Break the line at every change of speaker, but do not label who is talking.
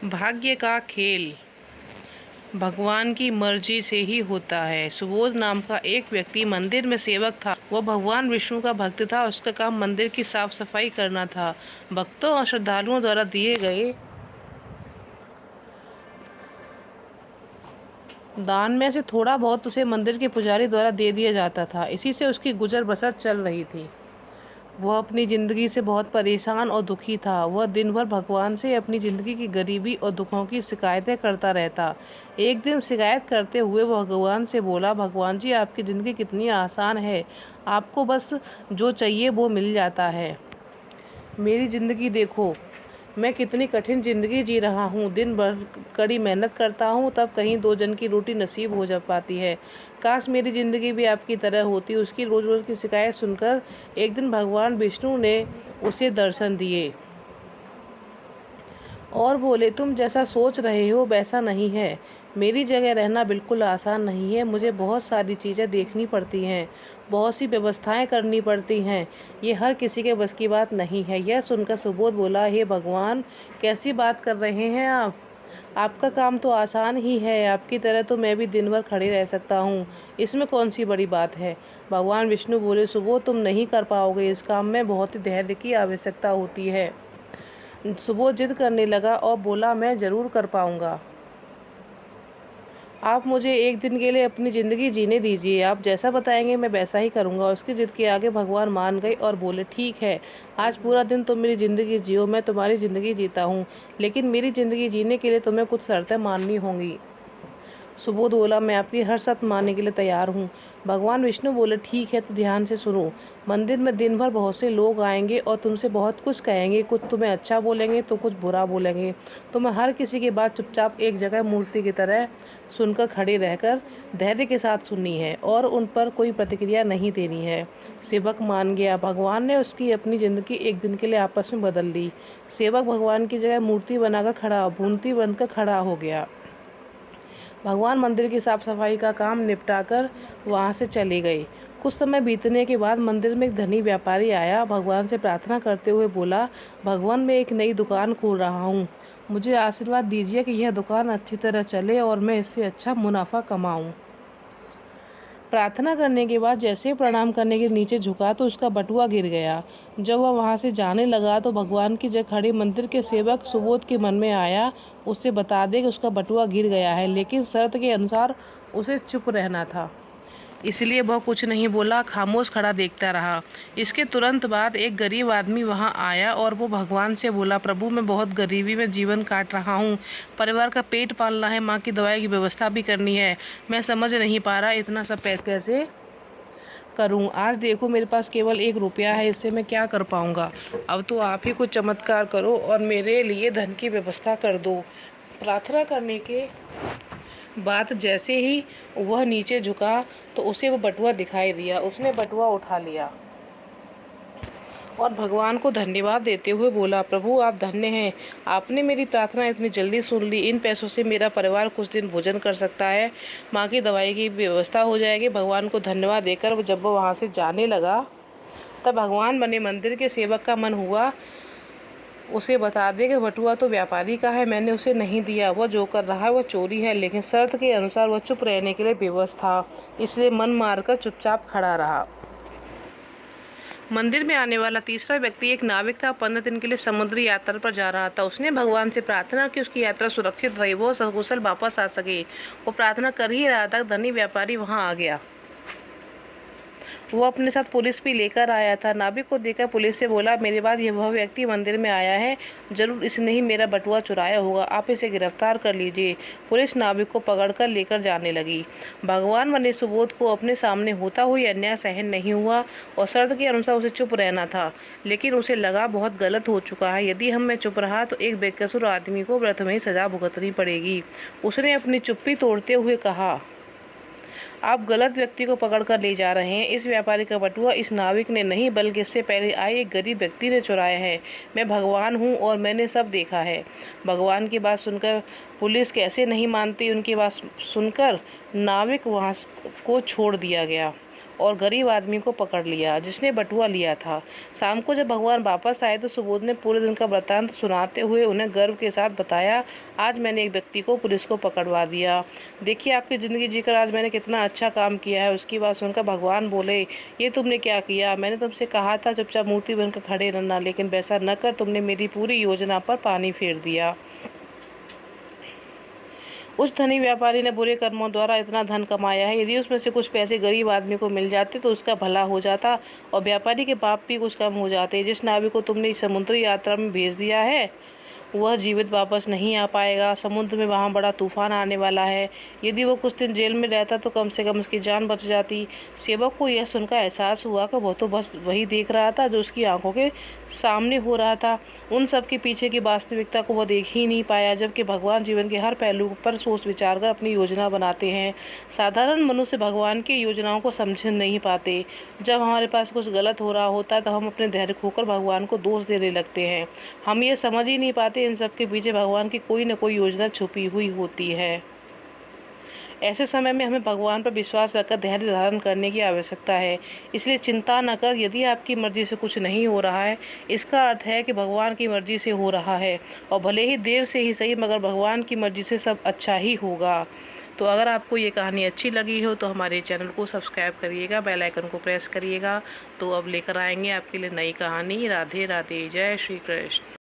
भाग्य का खेल भगवान की मर्जी से ही होता है। सुबोध नाम का एक व्यक्ति मंदिर में सेवक था। वह भगवान विष्णु का भक्त था। उसका काम मंदिर की साफ सफाई करना था। भक्तों और श्रद्धालुओं द्वारा दिए गए दान में से थोड़ा बहुत उसे मंदिर के पुजारी द्वारा दे दिया जाता था। इसी से उसकी गुजर बसर चल रही थी। वह अपनी ज़िंदगी से बहुत परेशान और दुखी था। वह दिन भर भगवान से अपनी ज़िंदगी की गरीबी और दुखों की शिकायतें करता रहता। एक दिन शिकायत करते हुए वह भगवान से बोला, भगवान जी, आपकी ज़िंदगी कितनी आसान है। आपको बस जो चाहिए वो मिल जाता है। मेरी ज़िंदगी देखो, मैं कितनी कठिन ज़िंदगी जी रहा हूँ। दिन भर कड़ी मेहनत करता हूँ, तब कहीं दो जन की रोटी नसीब हो जा पाती है। काश मेरी ज़िंदगी भी आपकी तरह होती। उसकी रोज़ रोज़ की शिकायत सुनकर एक दिन भगवान विष्णु ने उसे दर्शन दिए और बोले, तुम जैसा सोच रहे हो वैसा नहीं है। मेरी जगह रहना बिल्कुल आसान नहीं है। मुझे बहुत सारी चीज़ें देखनी पड़ती हैं, बहुत सी व्यवस्थाएं करनी पड़ती हैं। ये हर किसी के बस की बात नहीं है। यह सुनकर सुबोध बोला, हे भगवान, कैसी बात कर रहे हैं आप? आपका काम तो आसान ही है। आपकी तरह तो मैं भी दिन भर खड़े रह सकता हूँ। इसमें कौन सी बड़ी बात है? भगवान विष्णु बोले, सुबोध, तुम नहीं कर पाओगे। इस काम में बहुत ही धैर्य की आवश्यकता होती है। सुबोध जिद करने लगा और बोला, मैं ज़रूर कर पाऊंगा। आप मुझे एक दिन के लिए अपनी ज़िंदगी जीने दीजिए। आप जैसा बताएंगे मैं वैसा ही करूंगा। उसकी जिद के आगे भगवान मान गए और बोले, ठीक है, आज पूरा दिन तुम मेरी ज़िंदगी जियो। मैं तुम्हारी ज़िंदगी जीता हूँ, लेकिन मेरी ज़िंदगी जीने के लिए तुम्हें कुछ शर्तें माननी होंगी। सुबोध बोला, मैं आपकी हर शर्त मानने के लिए तैयार हूँ। भगवान विष्णु बोले, ठीक है, तो ध्यान से सुनो। मंदिर में दिन भर बहुत से लोग आएंगे और तुमसे बहुत कुछ कहेंगे। कुछ तुम्हें अच्छा बोलेंगे तो कुछ बुरा बोलेंगे। तुम्हें हर किसी की बात चुपचाप एक जगह मूर्ति की तरह सुनकर खड़े रहकर धैर्य के साथ सुननी है और उन पर कोई प्रतिक्रिया नहीं देनी है। सेवक मान गया। भगवान ने उसकी अपनी ज़िंदगी एक दिन के लिए आपस में बदल दी। सेवक भगवान की जगह मूर्ति बनाकर खड़ा, मूर्ति बनकर खड़ा हो गया। भगवान मंदिर की साफ सफाई का काम निपटाकर वहां से चले गए। कुछ समय बीतने के बाद मंदिर में एक धनी व्यापारी आया। भगवान से प्रार्थना करते हुए बोला, भगवान, मैं एक नई दुकान खोल रहा हूँ। मुझे आशीर्वाद दीजिए कि यह दुकान अच्छी तरह चले और मैं इससे अच्छा मुनाफा कमाऊँ। प्रार्थना करने के बाद जैसे ही प्रणाम करने के नीचे झुका तो उसका बटुआ गिर गया। जब वह वहां से जाने लगा तो भगवान की जगह खड़े मंदिर के सेवक सुबोध के मन में आया, उससे बता दे कि उसका बटुआ गिर गया है, लेकिन शर्त के अनुसार उसे चुप रहना था। इसलिए वह कुछ नहीं बोला, खामोश खड़ा देखता रहा। इसके तुरंत बाद एक गरीब आदमी वहां आया और वो भगवान से बोला, प्रभु, मैं बहुत गरीबी में जीवन काट रहा हूँ। परिवार का पेट पालना है, माँ की दवाई की व्यवस्था भी करनी है। मैं समझ नहीं पा रहा इतना सब पैसे कैसे करूं। आज देखो, मेरे पास केवल 1 रुपया है, इससे मैं क्या कर पाऊंगा। अब तो आप ही कुछ चमत्कार करो और मेरे लिए धन की व्यवस्था कर दो। प्रार्थना करने के बाद जैसे ही वह नीचे झुका तो उसे वो बटुआ दिखाई दिया। उसने बटुआ उठा लिया और भगवान को धन्यवाद देते हुए बोला, प्रभु, आप धन्य हैं। आपने मेरी प्रार्थना इतनी जल्दी सुन ली। इन पैसों से मेरा परिवार कुछ दिन भोजन कर सकता है, माँ की दवाई की व्यवस्था हो जाएगी। भगवान को धन्यवाद देकर जब वो वहाँ से जाने लगा तब भगवान बने मंदिर के सेवक का मन हुआ उसे बता दे कि बटुआ तो व्यापारी का है, मैंने उसे नहीं दिया। वह जो कर रहा है वह चोरी है, लेकिन शर्त के अनुसार वह चुप रहने के लिए विवश था, इसलिए मन मारकर चुपचाप खड़ा रहा। मंदिर में आने वाला तीसरा व्यक्ति एक नाविक था। 15 दिन के लिए समुद्री यात्रा पर जा रहा था। उसने भगवान से प्रार्थना की उसकी यात्रा सुरक्षित रही, वो सकुशल वापस आ सके। वो प्रार्थना कर ही रहा था, धनी व्यापारी वहां आ गया। वो अपने साथ पुलिस भी लेकर आया था। नाविक को देखकर पुलिस से बोला, मेरे बाद वह व्यक्ति मंदिर में आया है, जरूर इसने ही मेरा बटुआ चुराया होगा, आप इसे गिरफ्तार कर लीजिए। पुलिस नाविक को पकड़कर लेकर जाने लगी। भगवान बने सुबोध को अपने सामने होता हुआ अन्याय सहन नहीं हुआ और शर्त के अनुसार उसे चुप रहना था, लेकिन उसे लगा बहुत गलत हो चुका है। यदि मैं चुप रहा तो एक बेकसूर आदमी को व्रत में ही सजा भुगतनी पड़ेगी। उसने अपनी चुप्पी तोड़ते हुए कहा, आप गलत व्यक्ति को पकड़ कर ले जा रहे हैं। इस व्यापारी का बटुआ इस नाविक ने नहीं बल्कि इससे पहले आए एक गरीब व्यक्ति ने चुराया है। मैं भगवान हूँ और मैंने सब देखा है। भगवान की बात सुनकर पुलिस कैसे नहीं मानती। उनकी बात सुनकर नाविक वहाँ को छोड़ दिया गया और गरीब आदमी को पकड़ लिया जिसने बटुआ लिया था। शाम को जब भगवान वापस आए तो सुबोध ने पूरे दिन का वृत्तांत सुनाते हुए उन्हें गर्व के साथ बताया, आज मैंने एक व्यक्ति को पुलिस को पकड़वा दिया। देखिए आपकी ज़िंदगी जीकर आज मैंने कितना अच्छा काम किया है। उसकी बात सुनकर भगवान बोले, ये तुमने क्या किया? मैंने तुमसे कहा था चुपचाप मूर्ति बनकर खड़े रहना, लेकिन वैसा न कर तुमने मेरी पूरी योजना पर पानी फेर दिया। उस धनी व्यापारी ने बुरे कर्मों द्वारा इतना धन कमाया है, यदि उसमें से कुछ पैसे गरीब आदमी को मिल जाते तो उसका भला हो जाता और व्यापारी के पाप भी कुछ कम हो जाते। जिस नाविक को तुमने इस समुद्री यात्रा में भेज दिया है वह जीवित वापस नहीं आ पाएगा। समुद्र में वहाँ बड़ा तूफान आने वाला है। यदि वो कुछ दिन जेल में रहता तो कम से कम उसकी जान बच जाती। सेवक को यह सुनकर एहसास हुआ कि वह तो बस वही देख रहा था जो उसकी आंखों के सामने हो रहा था। उन सब के पीछे की वास्तविकता को वह देख ही नहीं पाया, जबकि भगवान जीवन के हर पहलू पर सोच विचार कर अपनी योजना बनाते हैं। साधारण मनुष्य भगवान की योजनाओं को समझ नहीं पाते। जब हमारे पास कुछ गलत हो रहा होता है तो हम अपने धैर्य खोकर भगवान को दोष देने लगते हैं। हम ये समझ ही नहीं पाते इन सब के पीछे भगवान की कोई न कोई योजना छुपी हुई होती है। ऐसे समय में हमें भगवान पर विश्वास रखकर धैर्य धारण करने की आवश्यकता है। इसलिए चिंता न कर, यदि आपकी मर्जी से कुछ नहीं हो रहा है इसका अर्थ है कि भगवान की मर्जी से हो रहा है, और भले ही देर से ही सही मगर भगवान की मर्जी से सब अच्छा ही होगा। तो अगर आपको ये कहानी अच्छी लगी हो तो हमारे चैनल को सब्सक्राइब करिएगा, बेल आइकन को प्रेस करिएगा। तो अब लेकर आएंगे आपके लिए नई कहानी। राधे राधे, जय श्री कृष्ण।